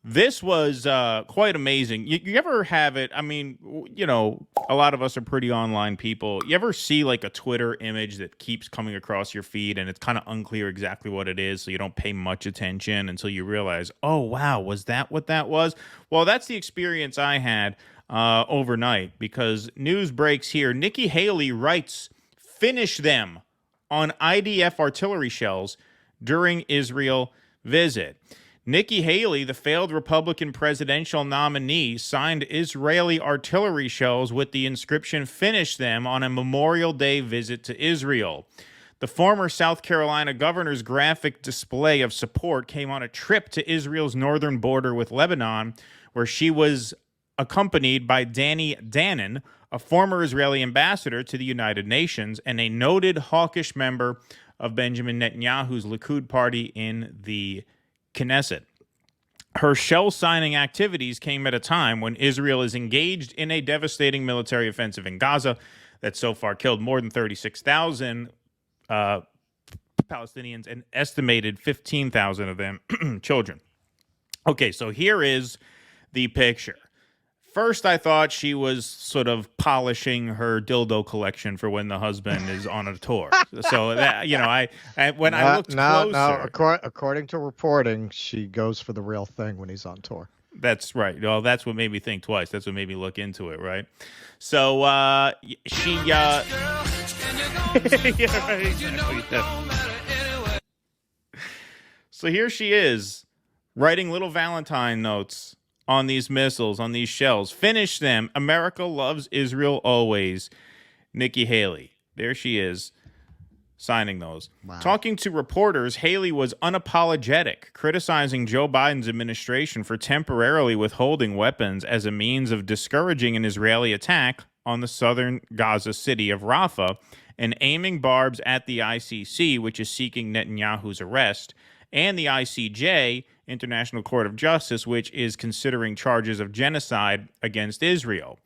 This was quite amazing. You ever have it? I mean, a lot of us are pretty online people. You ever see like a Twitter image that keeps coming across your feed and it's kind of unclear exactly what it is, so you don't pay much attention until you realize, oh, wow, was that what that was? Well, that's the experience I had overnight because news breaks here. Nikki Haley writes, finish them on IDF artillery shells during Israel visit. Nikki Haley, the failed Republican presidential nominee, signed Israeli artillery shells with the inscription "Finish them" on a Memorial Day visit to Israel. The former South Carolina governor's graphic display of support came on a trip to Israel's northern border with Lebanon, where she was accompanied by Danny Danon, a former Israeli ambassador to the United Nations and a noted hawkish member of Benjamin Netanyahu's Likud party in the Knesset. Her shell signing activities came at a time when Israel is engaged in a devastating military offensive in Gaza that so far killed more than 36,000 Palestinians and estimated 15,000 of them children. Okay, so here is the picture. First, I thought she was sort of polishing her dildo collection for when the husband is on a tour. So that, I looked closer. According to reporting, she goes for the real thing when he's on tour. That's right. Well, that's what made me think twice. That's what made me look into it, right? So she. Yeah, right. So here she is, writing little Valentine notes on these missiles, on these shells. Finish them. America loves Israel always. Nikki Haley. There she is, signing those. Wow. Talking to reporters, Haley was unapologetic, criticizing Joe Biden's administration for temporarily withholding weapons as a means of discouraging an Israeli attack on the southern Gaza city of Rafah and aiming barbs at the ICC, which is seeking Netanyahu's arrest, and the ICJ, International Court of Justice, which is considering charges of genocide against Israel.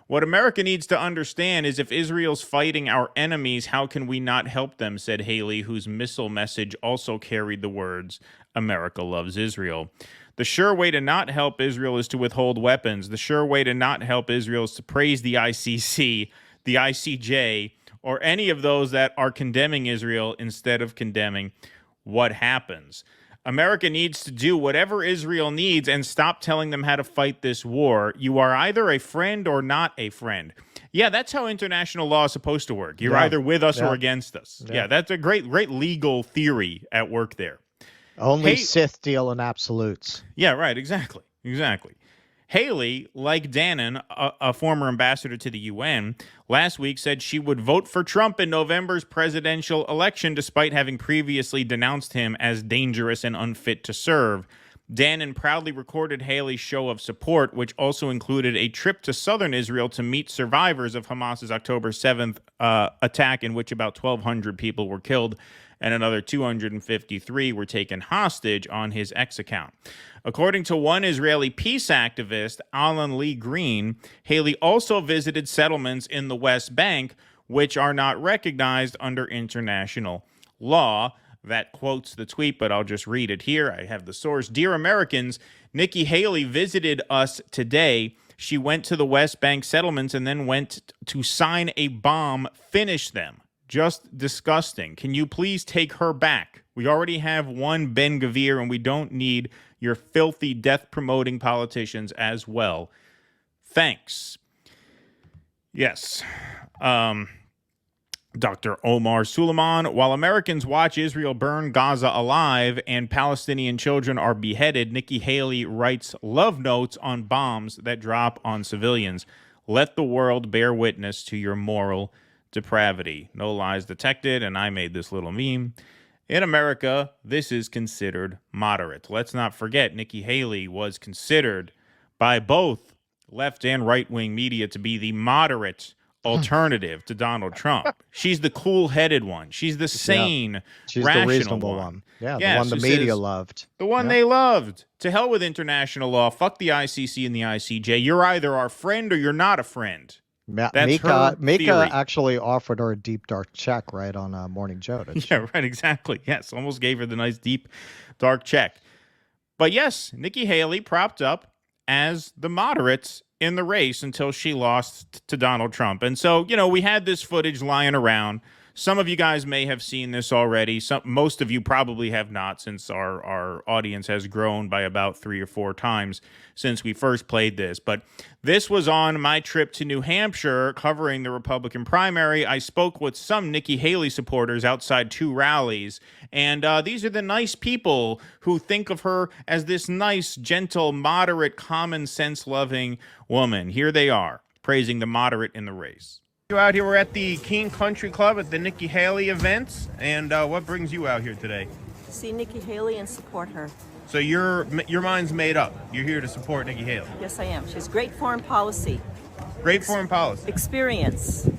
What America needs to understand is if Israel's fighting our enemies, how can we not help them, said Haley, whose missile message also carried the words, America loves Israel. The sure way to not help Israel is to withhold weapons. The sure way to not help Israel is to praise the ICC, the ICJ, or any of those that are condemning Israel instead of condemning what happens. America needs to do whatever Israel needs and stop telling them how to fight this war. You are either a friend or not a friend. Yeah, that's how international law is supposed to work. You're either with us or against us. Yeah, that's a great legal theory at work there. Only Sith deal in absolutes. Yeah, right, exactly. Haley, like Danon, a former ambassador to the UN, last week said she would vote for Trump in November's presidential election despite having previously denounced him as dangerous and unfit to serve. Danon proudly recorded Haley's show of support, which also included a trip to southern Israel to meet survivors of Hamas's October 7th attack, in which about 1,200 people were killed and another 253 were taken hostage on his X account. According to one Israeli peace activist, Alan Lee Green, Haley also visited settlements in the West Bank, which are not recognized under international law. That quotes the tweet, but I'll just read it here. I have the source. Dear Americans, Nikki Haley visited us today. She went to the West Bank settlements and then went to sign a bomb, finish them. Just disgusting. Can you please take her back? We already have one Ben Gvir, and we don't need your filthy death-promoting politicians as well. Thanks. Yes. Dr. Omar Suleiman, while Americans watch Israel burn Gaza alive and Palestinian children are beheaded, Nikki Haley writes love notes on bombs that drop on civilians. Let the world bear witness to your moral depravity. No lies detected, and I made this little meme. In America, this is considered moderate. Let's not forget, Nikki Haley was considered by both left and right-wing media to be the moderate alternative to Donald Trump. She's the cool-headed one. She's the sane, she's rational the reasonable one. Yeah, the one the media loved. The one they loved. To hell with international law. Fuck the ICC and the ICJ. You're either our friend or you're not a friend. Mika actually offered her a deep, dark check right on Morning Joe. Yeah, right, exactly. Yes, almost gave her the nice, deep, dark check. But yes, Nikki Haley propped up as the moderates in the race until she lost to Donald Trump. And so, we had this footage lying around. Some of you guys may have seen this already. Most of you probably have not, since our audience has grown by about 3 or 4 times since we first played this. But this was on my trip to New Hampshire covering the Republican primary. I spoke with some Nikki Haley supporters outside 2 rallies. And these are the nice people who think of her as this nice, gentle, moderate, common sense loving woman. Here they are, praising the moderate in the race. You out here, we're at the Keene Country Club at the Nikki Haley events. And what brings you out here today? See Nikki Haley and support her. So your mind's made up. You're here to support Nikki Haley. Yes, I am. She has great foreign policy. Great foreign policy. Experience.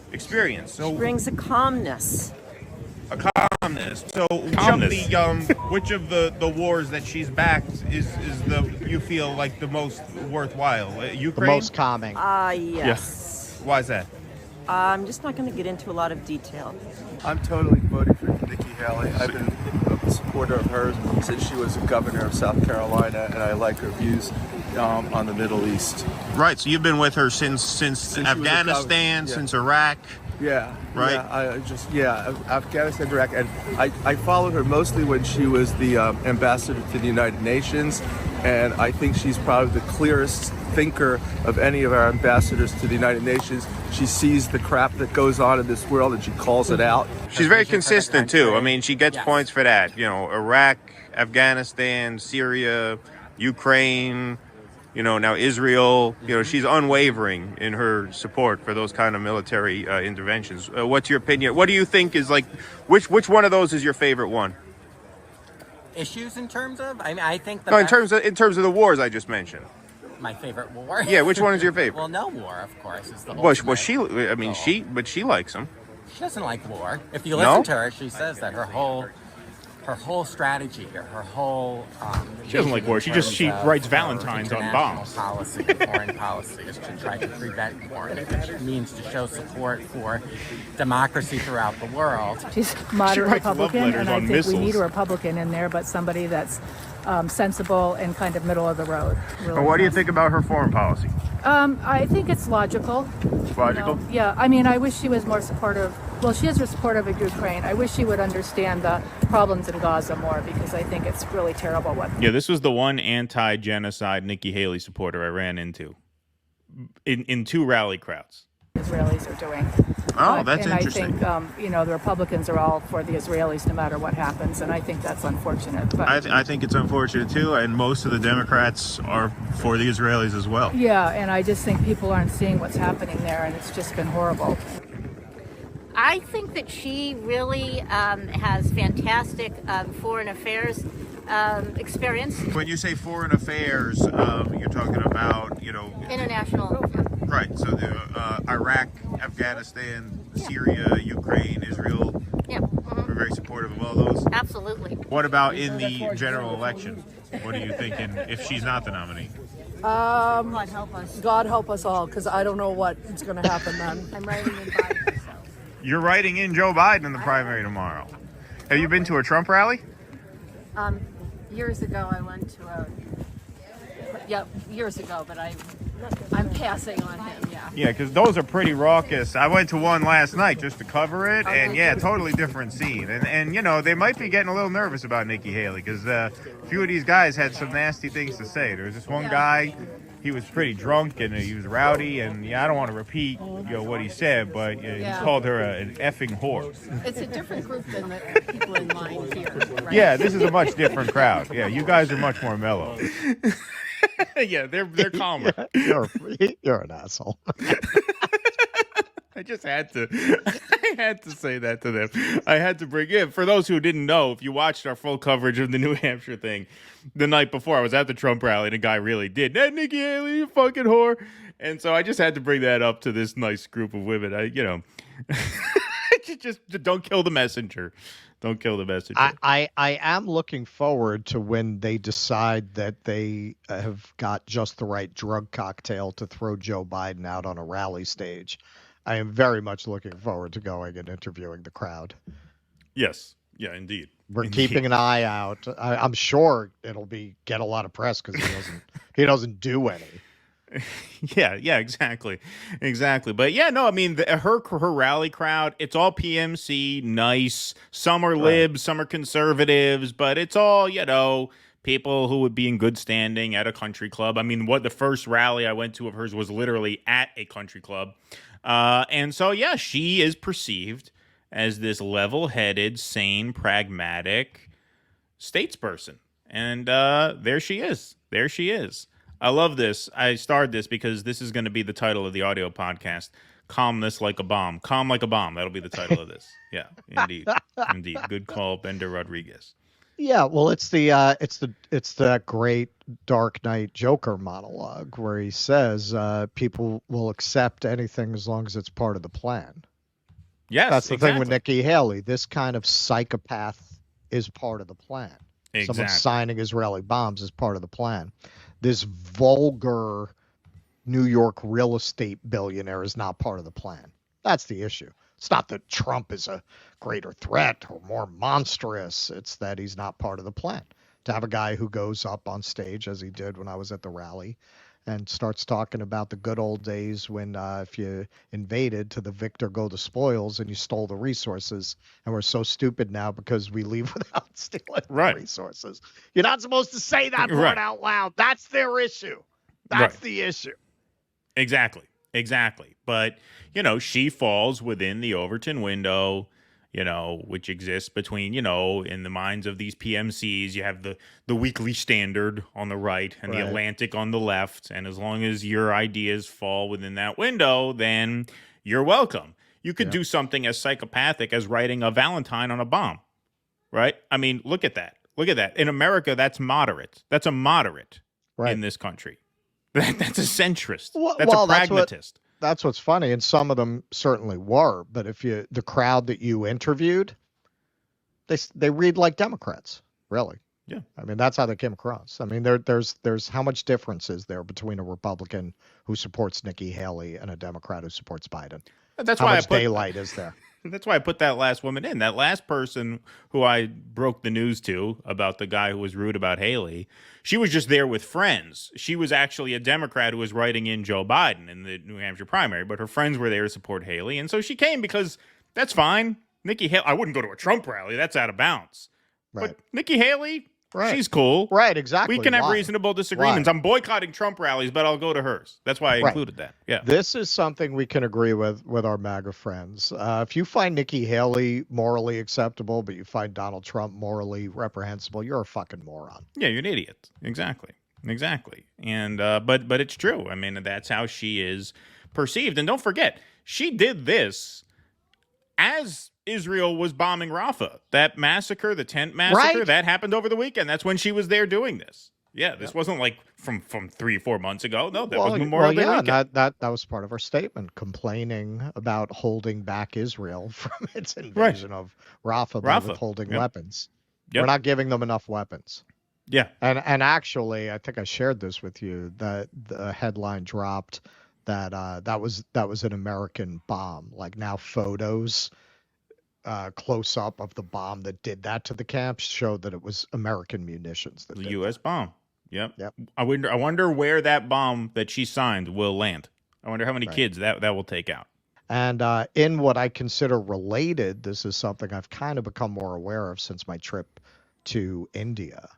So she brings a calmness. So which of the wars that she's backed is you feel like the most worthwhile? Ukraine? The most calming. Yes. Yeah. Why is that? I'm just not going to get into a lot of detail. I'm totally voting for Nikki Haley. I've been a supporter of hers since she was a governor of South Carolina, and I like her views on the Middle East. Right. So you've been with her since Afghanistan, since Iraq. Yeah. Right. Afghanistan, Iraq, and I followed her mostly when she was the ambassador to the United Nations, and I think she's probably the clearest thinker of any of our ambassadors to the United Nations. She sees the crap that goes on in this world and she calls it out. She's very consistent too. I mean, she gets points for that. Iraq, Afghanistan, Syria, Ukraine, now Israel. She's unwavering in her support for those kind of military interventions. What's your opinion? What do you think is which one of those is your favorite one? Issues in terms of? I mean, I think in terms of the wars I just mentioned. My favorite war. Yeah, which one is your favorite? Well, no war, of course, is the Well, she likes them. She doesn't like war. If you listen to her, she says that her whole strategy here, her whole she doesn't like war. She writes Valentines on bombs. Policy, foreign policy, is to try to prevent war, and it means to show support for democracy throughout the world. She's moderate Republican, and I think missiles. we need a Republican in there, but somebody that's sensible and kind of middle of the road. Really What do you think about her foreign policy? I think it's logical. Logical? Yeah, I mean, I wish she was more supportive. Well, she is supportive of Ukraine. I wish she would understand the problems in Gaza more, because I think it's really terrible what. Yeah, this was the one anti-genocide Nikki Haley supporter I ran into in 2 rally crowds. Israelis are doing. That's interesting. And I think, the Republicans are all for the Israelis no matter what happens, and I think that's unfortunate. But I think it's unfortunate too, and most of the Democrats are for the Israelis as well. yeah, and I just think people aren't seeing what's happening there, and it's just been horrible. I think that she really has fantastic foreign affairs experience. When you say foreign affairs, you're talking about, International. right. So the Iraq, Afghanistan, Syria, Ukraine, Israel. Yeah. Mm-hmm. We're very supportive of all those. Absolutely. What about in the general election? What are you thinking if she's not the nominee? God help us. God help us all, because I don't know what's going to happen then. I'm writing in Biden. So. You're writing in Joe Biden in the primary tomorrow. Have you been to a Trump rally? Years ago, I went to years ago, but I'm passing on him, yeah. Yeah, because those are pretty raucous. I went to one last night just to cover it, and yeah, totally different scene. And they might be getting a little nervous about Nikki Haley, because a few of these guys had some nasty things to say. There was this one guy, he was pretty drunk and he was rowdy, and I don't want to repeat what he said, but he called her an effing whore. It's a different group than the people in line here, right? Yeah, this is a much different crowd. Yeah, you guys are much more mellow. Yeah, they're calmer. Yeah, you're an asshole. I just had to say that to them. I had to bring in, for those who didn't know, if you watched our full coverage of the New Hampshire thing the night before, I was at the Trump rally and a guy really did. Hey, Nikki Haley, you fucking whore. And so I just had to bring that up to this nice group of women. Just don't kill the messenger. Don't kill the messenger. I am looking forward to when they decide that they have got just the right drug cocktail to throw Joe Biden out on a rally stage. I am very much looking forward to going and interviewing the crowd. Yes. Yeah, indeed. We're keeping an eye out. I'm sure it'll get a lot of press because he doesn't do any. Yeah, exactly. But yeah, no, I mean, her rally crowd, it's all PMC, nice. Some are libs, some are conservatives, but it's all, people who would be in good standing at a country club. I mean, the first rally I went to of hers was literally at a country club. And so, yeah, she is perceived as this level-headed, sane, pragmatic statesperson. And there she is. I love this. I starred this because this is going to be the title of the audio podcast. Calmness like a bomb. Calm like a bomb. That'll be the title of this. Yeah, indeed. Good call, Bender Rodriguez. Yeah, well, it's that great Dark Knight Joker monologue where he says people will accept anything as long as it's part of the plan. Yes, that's the thing with Nikki Haley. This kind of psychopath is part of the plan. Exactly. Someone signing Israeli bombs is part of the plan. This vulgar New York real estate billionaire is not part of the plan. That's the issue. It's not that Trump is a greater threat or more monstrous. It's that he's not part of the plan. To have a guy who goes up on stage, as he did when I was at the rally, and starts talking about the good old days when if you invaded, to the victor go the spoils, and you stole the resources, and we're so stupid now because we leave without stealing the resources. You're not supposed to say that part out loud. That's their issue. That's the issue. Exactly. But, she falls within the Overton window, which exists between, in the minds of these PMCs, you have the Weekly Standard on the right and the Atlantic on the left. And as long as your ideas fall within that window, then you're welcome. You could do something as psychopathic as writing a Valentine on a bomb, right? I mean, look at that. In America, that's moderate. That's a moderate in this country. That's a centrist. That's a pragmatist. That's what's funny, and some of them certainly were. But the crowd that you interviewed, they read like Democrats, really. Yeah. I mean, that's how they came across. I mean, there's how much difference is there between a Republican who supports Nikki Haley and a Democrat who supports Biden? That's how why much daylight is there? That's why I put that last woman in. That last person who I broke the news to about the guy who was rude about Haley, she was just there with friends. She was actually a Democrat who was writing in Joe Biden in the New Hampshire primary, but her friends were there to support Haley. And so she came because that's fine. Nikki Haley, I wouldn't go to a Trump rally. That's out of bounds. Right. But Nikki Haley, she's cool. Right, exactly. We can have reasonable disagreements. I'm boycotting Trump rallies, but I'll go to hers. That's why I included that. Yeah. This is something we can agree with our MAGA friends. If you find Nikki Haley morally acceptable, but you find Donald Trump morally reprehensible, you're a fucking moron. Yeah, you're an idiot. Exactly. And but it's true. I mean, that's how she is perceived. And don't forget, she did this as Israel was bombing Rafah. That massacre, the tent massacre, that happened over the weekend. That's when she was there doing this. Yeah, this wasn't like from 3-4 months ago. No, that was Memorial Day weekend. That was part of her statement, complaining about holding back Israel from its invasion of Rafah by withholding weapons. We're not giving them enough weapons. Yeah. And actually, I think I shared this with you, that the headline dropped that that was an American bomb. Like, now photos close up of the bomb that did that to the camps showed that it was American munitions. The U.S. bomb. Yep. I wonder where that bomb that she signed will land. I wonder how many kids that will take out. And in what I consider related, this is something I've kind of become more aware of since my trip to India.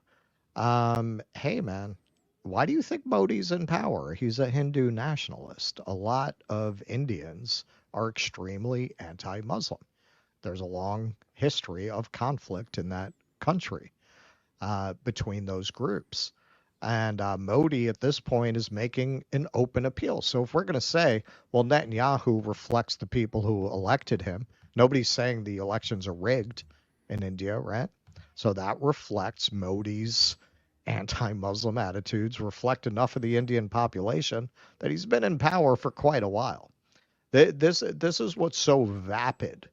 Hey, man, why do you think Modi's in power? He's a Hindu nationalist. A lot of Indians are extremely anti-Muslim. There's a long history of conflict in that country between those groups. And Modi at this point is making an open appeal. So if we're going to say, well, Netanyahu reflects the people who elected him, nobody's saying the elections are rigged in India, right? So that reflects Modi's anti-Muslim attitudes, reflect enough of the Indian population that he's been in power for quite a while. This is what's so vapid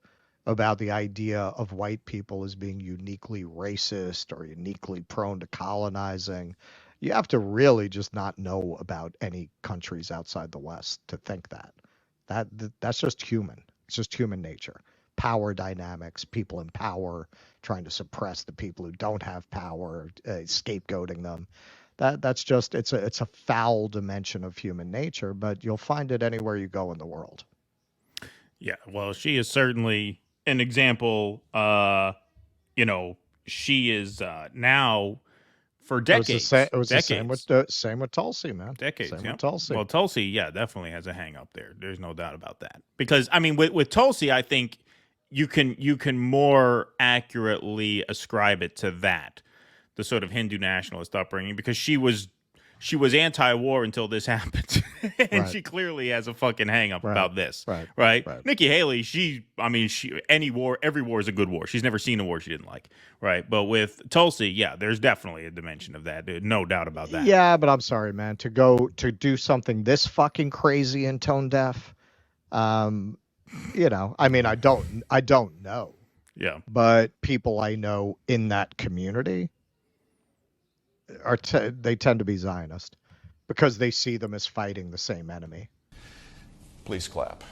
about the idea of white people as being uniquely racist or uniquely prone to colonizing. You have to really just not know about any countries outside the West to think that. That's just human. It's just human nature. power dynamics, people in power trying to suppress the people who don't have power, scapegoating them. That's just it's a foul dimension of human nature, but you'll find it anywhere you go in the world. Yeah, well, she is certainly an example. She is now for decades. It was the decades. same with Tulsi, man. Decades. Same Yeah. with Tulsi. Well, Tulsi, yeah, definitely has a hang up there. There's no doubt about that. Because I mean, with Tulsi, I think you can more accurately ascribe it to that, the sort of Hindu nationalist upbringing, because she was anti-war until this happened, and she clearly has a fucking hang-up about this, right? Nikki Haley, every war is a good war. She's never seen a war she didn't like, right? But with Tulsi, yeah, there's definitely a dimension of that, no doubt about that. Yeah, but I'm sorry, man, to do something this fucking crazy and tone deaf, I mean, I don't know. Yeah, but people I know in that community they tend to be Zionist because they see them as fighting the same enemy. Please clap.